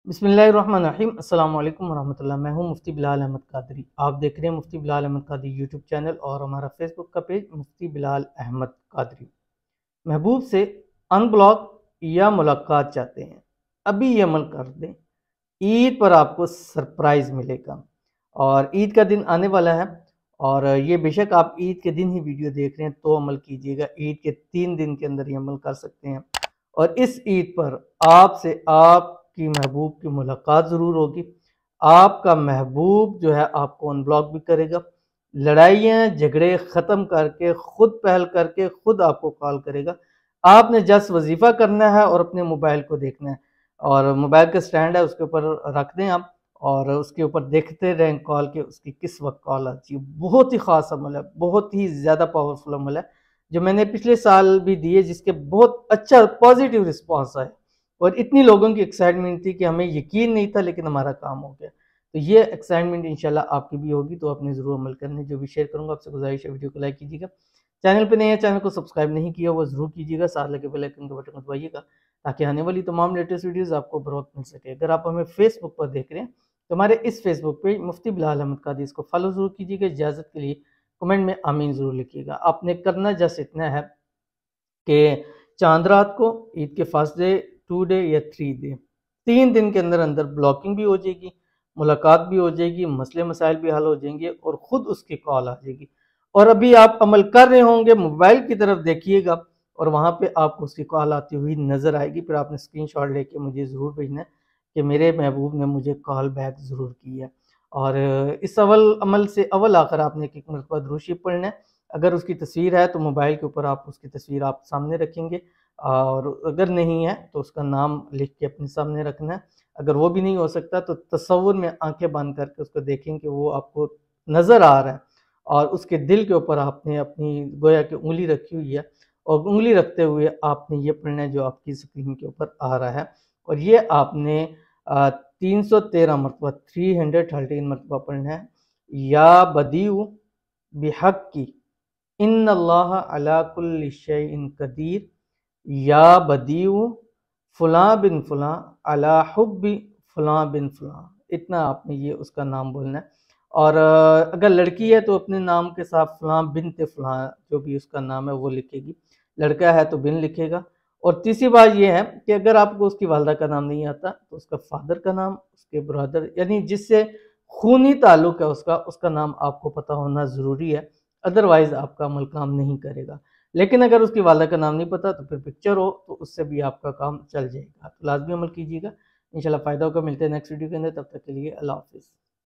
बिस्मिल्लाहिर्रहमानिर्रहीम अस्सलाम वालेकुम वरहमतुल्लाह। मैं हूं मुफ्ती बिलाल अहमद कादरी। आप देख रहे हैं मुफ्ती बिलाल अहमद कादरी यूट्यूब चैनल और हमारा फेसबुक का पेज मुफ्ती बिलाल अहमद कादरी। महबूब से अनब्लॉक या मुलाकात चाहते हैं, अभी ये अमल कर दें। ईद पर आपको सरप्राइज़ मिलेगा और ईद का दिन आने वाला है। और ये बेशक आप ईद के दिन ही वीडियो देख रहे हैं तो अमल कीजिएगा, ईद के 3 दिन के अंदर ये अमल कर सकते हैं। और इस ईद पर आपसे आपकी महबूब की मुलाकात ज़रूर होगी। आपका महबूब जो है आपको अनब्लॉक भी करेगा, लड़ाइयाँ झगड़े ख़त्म करके खुद पहल करके खुद आपको कॉल करेगा। आपने जस्ट वजीफ़ा करना है और अपने मोबाइल को देखना है और मोबाइल का स्टैंड है उसके ऊपर रख दें आप और उसके ऊपर देखते रहें कॉल के उसकी किस वक्त कॉल आती है। बहुत ही ख़ास अमल है, बहुत ही ज़्यादा पावरफुल अमल है जो मैंने पिछले साल भी दिए, जिसके बहुत अच्छा पॉजिटिव रिस्पॉन्स आया और इतनी लोगों की एक्साइटमेंट थी कि हमें यकीन नहीं था, लेकिन हमारा काम हो गया। तो ये एक्साइटमेंट इंशाल्लाह आपकी भी होगी, तो आपने ज़रूर अमल करने। जो भी शेयर करूँगा आपसे गुजारिश है वीडियो को लाइक कीजिएगा, चैनल पे नए हैं चैनल को सब्सक्राइब नहीं किया वो ज़रूर कीजिएगा, साथ लगे बेल आइकन के बटन को दबाइएगा ताकि आने वाली तमाम लेटेस्ट वीडियोज़ आपको बर वक्त मिल सके। अगर आप हमें फेसबुक पर देख रहे हैं तो हमारे इस फेसबुक पेज मुफ्ती बिलाल अहमद कादरी इसको फॉलो ज़रूर कीजिएगा। इजाज़त के लिए कमेंट में आमीन ज़रूर लिखिएगा। आपने करना जस्ट इतना है कि चांद रात को ईद के फर्स्ट डे, 2 डे या 3 डे, 3 दिन के अंदर अंदर ब्लॉकिंग भी हो जाएगी, मुलाकात भी हो जाएगी, मसले मसाइल भी हल हो जाएंगे और ख़ुद उसकी कॉल आ जाएगी। और अभी आप अमल कर रहे होंगे, मोबाइल की तरफ देखिएगा और वहाँ पे आपको उसकी कॉल आती हुई नज़र आएगी। फिर आपने स्क्रीनशॉट लेके मुझे ज़रूर भेजना है कि मेरे महबूब ने मुझे कॉल बैक ज़रूर की है। और इस अमल से अव्वल आखिर आपने एक मरतबा दुरूद शरीफ पढ़ना है। अगर उसकी तस्वीर है तो मोबाइल के ऊपर आप उसकी तस्वीर आप सामने रखेंगे और अगर नहीं है तो उसका नाम लिख के अपने सामने रखना है। अगर वो भी नहीं हो सकता तो तसव्वुर में आंखें बंद करके उसको देखें कि वो आपको नज़र आ रहा है और उसके दिल के ऊपर आपने अपनी गोया की उंगली रखी हुई है और उंगली रखते हुए आपने ये पढ़ना है जो आपकी स्क्रीन के ऊपर आ रहा है। और ये आपने 313 मरतबा 313 मरतबा पढ़ना है। या बदीउ बिहक की इन्नल्लाह अला कुल्लि शैइन कदीर, या बदीउ फलां बिन फलां अला हुब्बी फलां बिन फलां। इतना आपने ये उसका नाम बोलना है। और अगर लड़की है तो अपने नाम के साथ फलां बिनते फलां जो भी उसका नाम है वो लिखेगी, लड़का है तो बिन लिखेगा। और तीसरी बात ये है कि अगर आपको उसकी वालदा का नाम नहीं आता तो उसका फादर का नाम, उसके ब्रदर यानी जिससे खूनी ताल्लुक है उसका नाम आपको पता होना ज़रूरी है, अदरवाइज़ आपका अमल काम नहीं करेगा। लेकिन अगर उसकी वालदा का नाम नहीं पता तो फिर पिक्चर हो तो उससे भी आपका काम चल जाएगा। तो लाज़मी अमल कीजिएगा, इंशाल्लाह फ़ायदा होगा। मिलते हैं नेक्स्ट वीडियो के अंदर, तब तक के लिए अल्लाह हाफ़िज़।